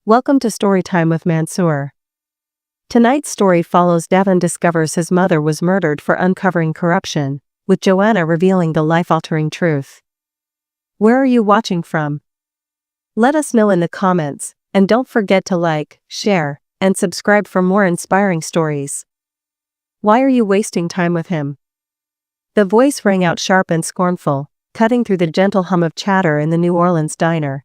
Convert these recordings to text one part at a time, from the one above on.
Welcome to Storytime with Mansoor. Tonight's story follows Devin discovers his mother was murdered for uncovering corruption, with Joanna revealing the life-altering truth. Where are you watching from? Let us know in the comments, and don't forget to like, share, and subscribe for more inspiring stories. Why are you wasting time with him? The voice rang out sharp and scornful, cutting through the gentle hum of chatter in the New Orleans diner.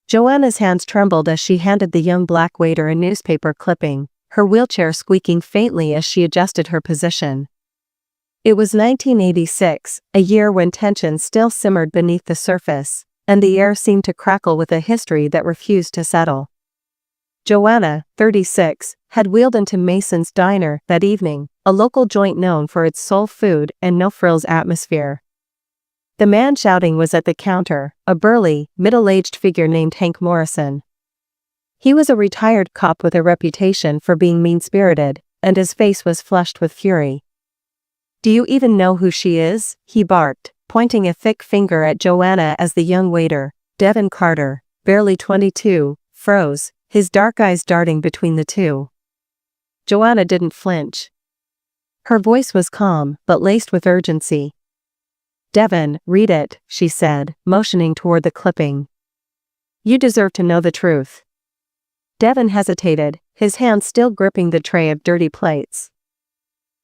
Joanna's hands trembled as she handed the young black waiter a newspaper clipping, her wheelchair squeaking faintly as she adjusted her position. It was 1986, a year when tension still simmered beneath the surface, and the air seemed to crackle with a history that refused to settle. Joanna, 36, had wheeled into Mason's Diner that evening, a local joint known for its soul food and no-frills atmosphere. The man shouting was at the counter, a burly, middle-aged figure named Hank Morrison. He was a retired cop with a reputation for being mean-spirited, and his face was flushed with fury. "Do you even know who she is?" he barked, pointing a thick finger at Joanna as the young waiter, Devin Carter, barely 22, froze, his dark eyes darting between the two. Joanna didn't flinch. Her voice was calm, but laced with urgency. "Devin, read it," she said, motioning toward the clipping. "You deserve to know the truth." Devin hesitated, his hand still gripping the tray of dirty plates.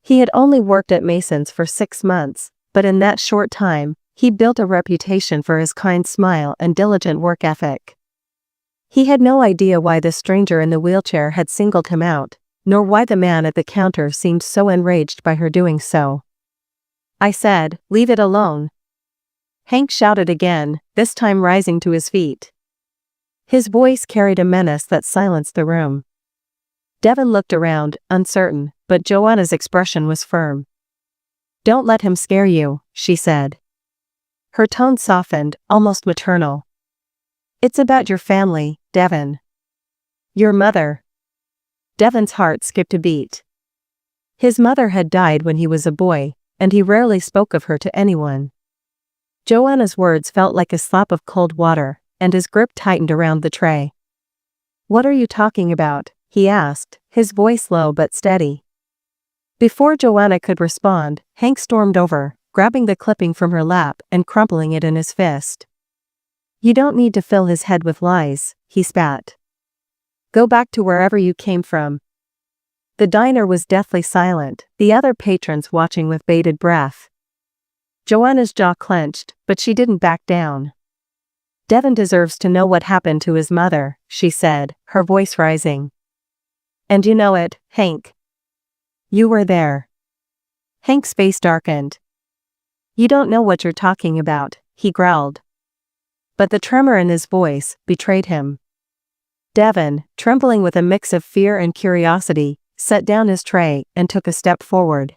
He had only worked at Mason's for 6 months, but in that short time, he built a reputation for his kind smile and diligent work ethic. He had no idea why the stranger in the wheelchair had singled him out, nor why the man at the counter seemed so enraged by her doing so. "I said, leave it alone," Hank shouted again, this time rising to his feet. His voice carried a menace that silenced the room. Devin looked around, uncertain, but Joanna's expression was firm. "Don't let him scare you," she said. Her tone softened, almost maternal. "It's about your family, Devin. Your mother." Devin's heart skipped a beat. His mother had died when he was a boy, and he rarely spoke of her to anyone. Joanna's words felt like a slap of cold water, and his grip tightened around the tray. "What are you talking about?" he asked, his voice low but steady. Before Joanna could respond, Hank stormed over, grabbing the clipping from her lap and crumpling it in his fist. "You don't need to fill his head with lies," he spat. "Go back to wherever you came from." The diner was deathly silent, the other patrons watching with bated breath. Joanna's jaw clenched, but she didn't back down. "Devin deserves to know what happened to his mother," she said, her voice rising. "And you know it, Hank. You were there." Hank's face darkened. "You don't know what you're talking about," he growled. But the tremor in his voice betrayed him. Devin, trembling with a mix of fear and curiosity, set down his tray and took a step forward.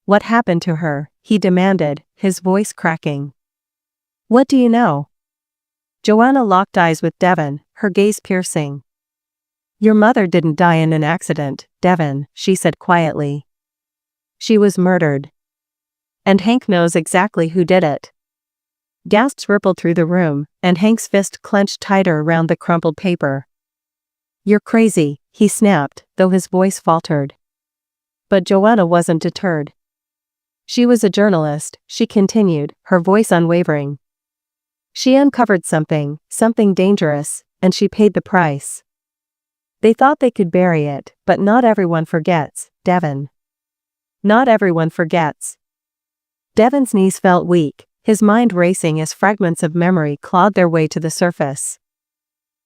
"What happened to her?" he demanded, his voice cracking. "What do you know?" Joanna locked eyes with Devin, her gaze piercing. "Your mother didn't die in an accident, Devin," she said quietly. "She was murdered. And Hank knows exactly who did it." Gasps rippled through the room, and Hank's fist clenched tighter around the crumpled paper. "You're crazy," he snapped, though his voice faltered. But Joanna wasn't deterred. "She was a journalist," she continued, her voice unwavering. "She uncovered something dangerous, and she paid the price. They thought they could bury it, but not everyone forgets, Devin. Not everyone forgets." Devin's knees felt weak, his mind racing as fragments of memory clawed their way to the surface.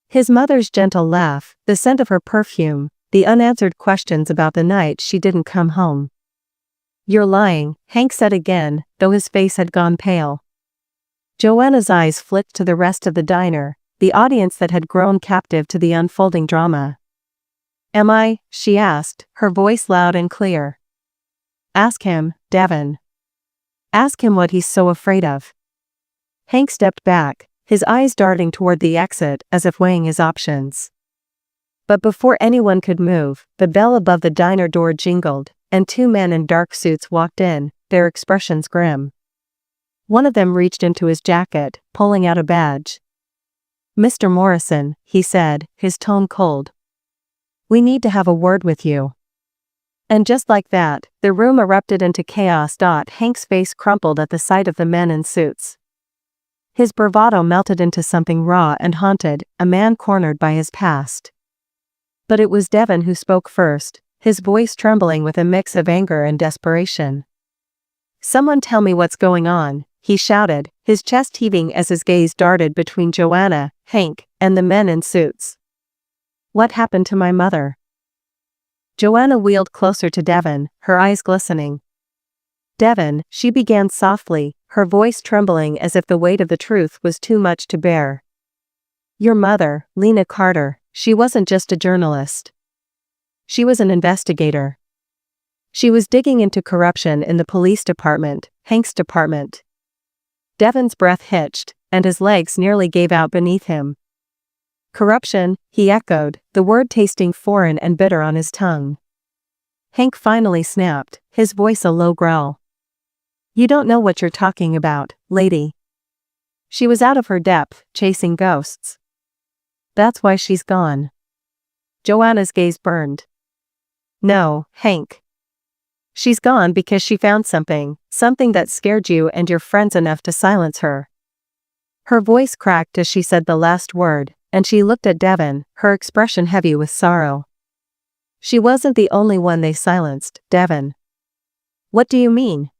His mother's gentle laugh, the scent of her perfume, the unanswered questions about the night she didn't come home. "You're lying," Hank said again, though his face had gone pale. Joanna's eyes flicked to the rest of the diner, the audience that had grown captive to the unfolding drama. "Am I?" she asked, her voice loud and clear. "Ask him, Devin. Ask him what he's so afraid of." Hank stepped back, his eyes darting toward the exit as if weighing his options. But before anyone could move, the bell above the diner door jingled, and 2 men in dark suits walked in, their expressions grim. One of them reached into his jacket, pulling out a badge. "Mr. Morrison," he said, his tone cold. "We need to have a word with you." And just like that, the room erupted into chaos. Hank's face crumpled at the sight of the men in suits. His bravado melted into something raw and haunted, a man cornered by his past. But it was Devon who spoke first, his voice trembling with a mix of anger and desperation. "Someone tell me what's going on," he shouted, his chest heaving as his gaze darted between Joanna, Hank, and the men in suits. "What happened to my mother?" Joanna wheeled closer to Devon, her eyes glistening. "Devon," she began softly, her voice trembling as if the weight of the truth was too much to bear. "Your mother, Lena Carter, she wasn't just a journalist. She was an investigator. She was digging into corruption in the police department, Hank's department." Devon's breath hitched, and his legs nearly gave out beneath him. "Corruption," he echoed, the word tasting foreign and bitter on his tongue. Hank finally snapped, his voice a low growl. "You don't know what you're talking about, lady. She was out of her depth, chasing ghosts. That's why she's gone." Joanna's gaze burned. "No, Hank. She's gone because she found something that scared you and your friends enough to silence her." Her voice cracked as she said the last word, and she looked at Devon, her expression heavy with sorrow. "She wasn't the only one they silenced, Devon." "What do you mean?"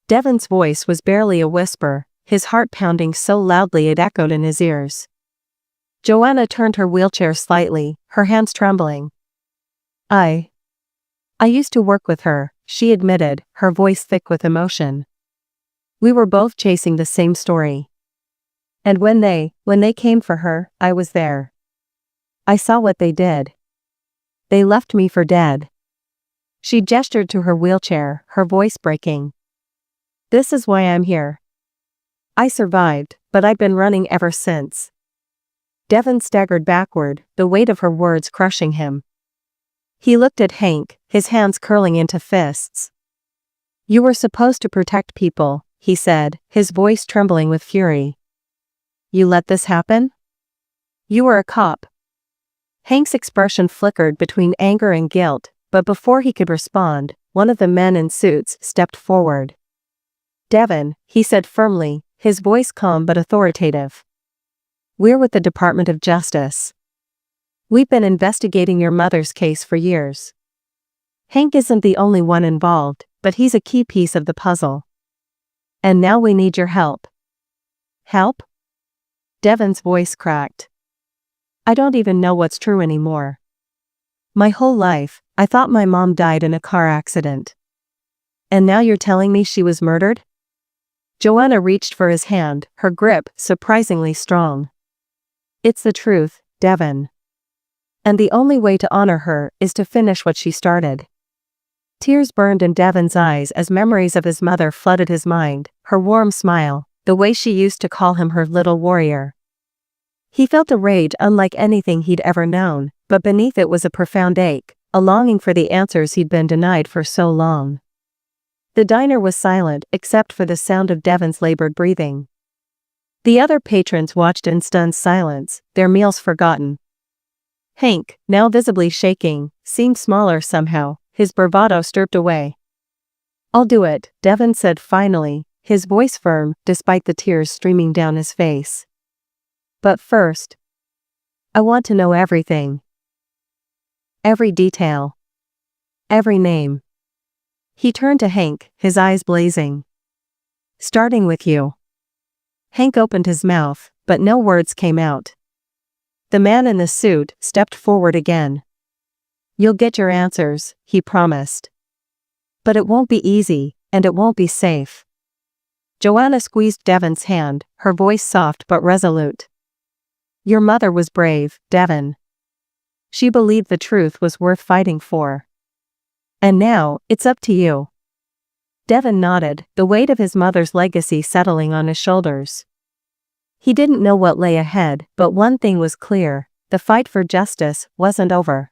Devon's voice was barely a whisper, his heart pounding so loudly it echoed in his ears. Joanna turned her wheelchair slightly, her hands trembling. I used to work with her," she admitted, her voice thick with emotion. "We were both chasing the same story. And when they came for her, I was there. I saw what they did. They left me for dead." She gestured to her wheelchair, her voice breaking. "This is why I'm here. I survived, but I've been running ever since." Devon staggered backward, the weight of her words crushing him. He looked at Hank, his hands curling into fists. "You were supposed to protect people," he said, his voice trembling with fury. "You let this happen? You were a cop." Hank's expression flickered between anger and guilt, but before he could respond, one of the men in suits stepped forward. "Devon," he said firmly, his voice calm but authoritative. "We're with the Department of Justice. We've been investigating your mother's case for years. Hank isn't the only one involved, but he's a key piece of the puzzle. And now we need your help." "Help?" Devon's voice cracked. "I don't even know what's true anymore. My whole life, I thought my mom died in a car accident. And now you're telling me she was murdered?" Joanna reached for his hand, her grip surprisingly strong. "It's the truth, Devon. And the only way to honor her is to finish what she started." Tears burned in Devon's eyes as memories of his mother flooded his mind, her warm smile, the way she used to call him her little warrior. He felt a rage unlike anything he'd ever known, but beneath it was a profound ache, a longing for the answers he'd been denied for so long. The diner was silent except for the sound of Devon's labored breathing. The other patrons watched in stunned silence, their meals forgotten. Hank, now visibly shaking, seemed smaller somehow, his bravado stripped away. "I'll do it," Devon said finally, his voice firm despite the tears streaming down his face. "But first, I want to know everything. Every detail. Every name." He turned to Hank, his eyes blazing. "Starting with you." Hank opened his mouth, but no words came out. The man in the suit stepped forward again. "You'll get your answers," he promised. "But it won't be easy, and it won't be safe." Joanna squeezed Devon's hand, her voice soft but resolute. "Your mother was brave, Devon. She believed the truth was worth fighting for. And now, it's up to you." Devon nodded, the weight of his mother's legacy settling on his shoulders. He didn't know what lay ahead, but one thing was clear, the fight for justice wasn't over.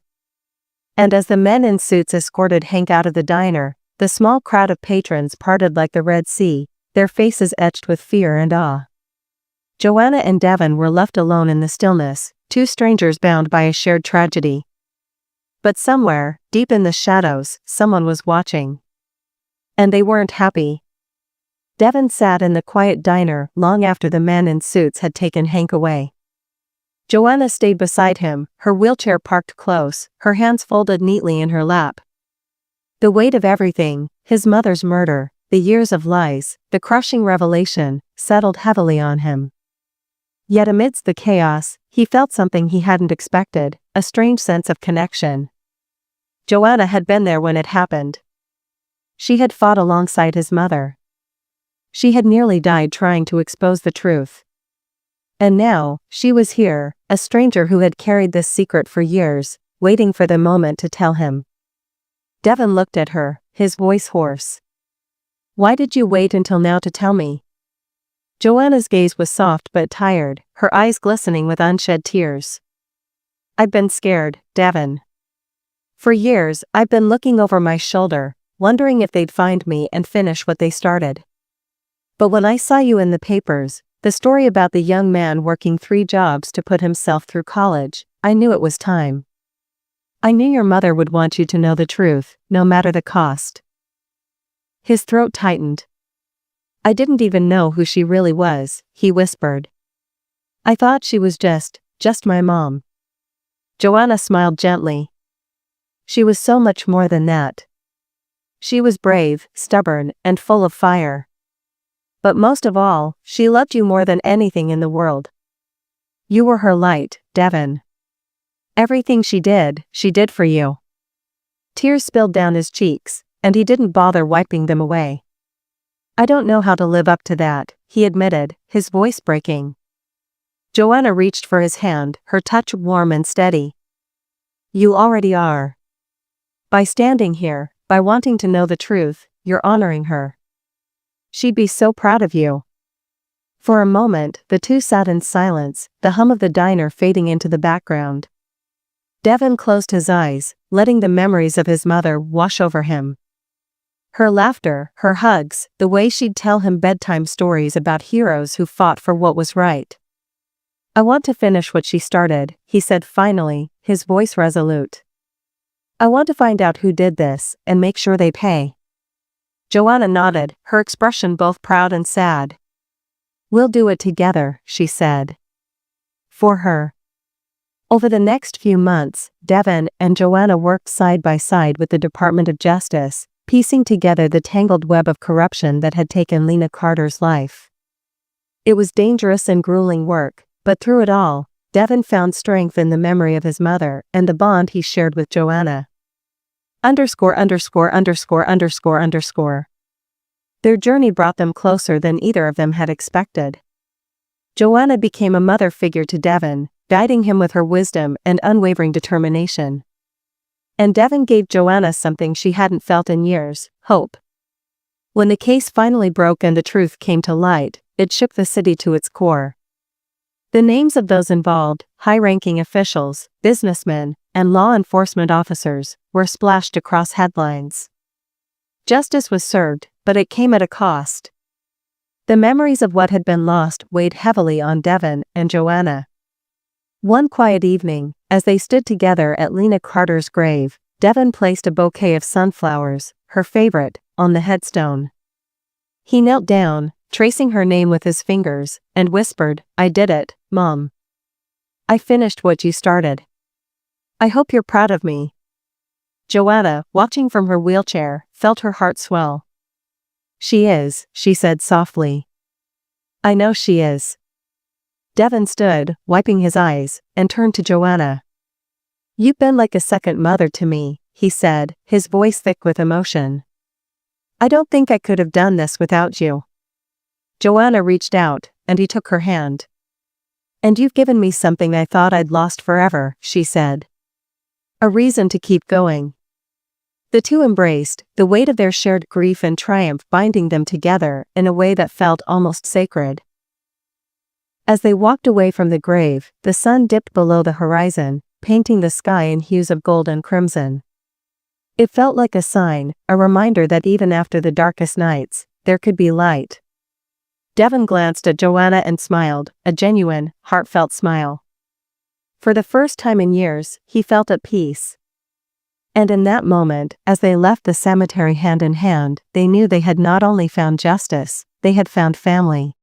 And as the men in suits escorted Hank out of the diner, the small crowd of patrons parted like the Red Sea, their faces etched with fear and awe. Joanna and Devon were left alone in the stillness, two strangers bound by a shared tragedy. But somewhere, deep in the shadows, someone was watching. And they weren't happy. Devon sat in the quiet diner long after the men in suits had taken Hank away. Joanna stayed beside him, her wheelchair parked close, her hands folded neatly in her lap. The weight of everything, his mother's murder, the years of lies, the crushing revelation, settled heavily on him. Yet amidst the chaos, he felt something he hadn't expected, a strange sense of connection. Joanna had been there when it happened. She had fought alongside his mother. She had nearly died trying to expose the truth. And now, she was here, a stranger who had carried this secret for years, waiting for the moment to tell him. Devon looked at her, his voice hoarse. "Why did you wait until now to tell me?" Joanna's gaze was soft but tired, her eyes glistening with unshed tears. "I've been scared, Devon. For years, I've been looking over my shoulder, wondering if they'd find me and finish what they started. But when I saw you in the papers, the story about the young man working 3 jobs to put himself through college, I knew it was time. I knew your mother would want you to know the truth, no matter the cost." His throat tightened. "I didn't even know who she really was," he whispered. "I thought she was just my mom." Joanna smiled gently. "She was so much more than that. She was brave, stubborn, and full of fire. But most of all, she loved you more than anything in the world. You were her light, Devon. Everything she did for you." Tears spilled down his cheeks, and he didn't bother wiping them away. "I don't know how to live up to that," he admitted, his voice breaking. Joanna reached for his hand, her touch warm and steady. "You already are. By standing here, by wanting to know the truth, you're honoring her. She'd be so proud of you." For a moment, the two sat in silence, the hum of the diner fading into the background. Devon closed his eyes, letting the memories of his mother wash over him. Her laughter, her hugs, the way she'd tell him bedtime stories about heroes who fought for what was right. "I want to finish what she started," he said finally, his voice resolute. "I want to find out who did this, and make sure they pay." Joanna nodded, her expression both proud and sad. "We'll do it together," she said. For her. Over the next few months, Devon and Joanna worked side by side with the Department of Justice, piecing together the tangled web of corruption that had taken Lena Carter's life. It was dangerous and grueling work, but through it all, Devon found strength in the memory of his mother and the bond he shared with Joanna. _________. Their journey brought them closer than either of them had expected. Joanna became a mother figure to Devon, guiding him with her wisdom and unwavering determination. And Devon gave Joanna something she hadn't felt in years, hope. When the case finally broke and the truth came to light, it shook the city to its core. The names of those involved, high-ranking officials, businessmen, and law enforcement officers, were splashed across headlines. Justice was served, but it came at a cost. The memories of what had been lost weighed heavily on Devon and Joanna. One quiet evening, as they stood together at Lena Carter's grave, Devon placed a bouquet of sunflowers, her favorite, on the headstone. He knelt down, tracing her name with his fingers, and whispered, "I did it, Mom. I finished what you started. I hope you're proud of me." Joanna, watching from her wheelchair, felt her heart swell. "She is," she said softly. "I know she is." Devon stood, wiping his eyes, and turned to Joanna. "You've been like a second mother to me," he said, his voice thick with emotion. "I don't think I could have done this without you." Joanna reached out, and he took her hand. "And you've given me something I thought I'd lost forever," she said. "A reason to keep going." The two embraced, the weight of their shared grief and triumph binding them together in a way that felt almost sacred. As they walked away from the grave, the sun dipped below the horizon, painting the sky in hues of gold and crimson. It felt like a sign, a reminder that even after the darkest nights, there could be light. Devon glanced at Joanna and smiled, a genuine, heartfelt smile. For the first time in years, he felt at peace. And in that moment, as they left the cemetery hand in hand, they knew they had not only found justice, they had found family.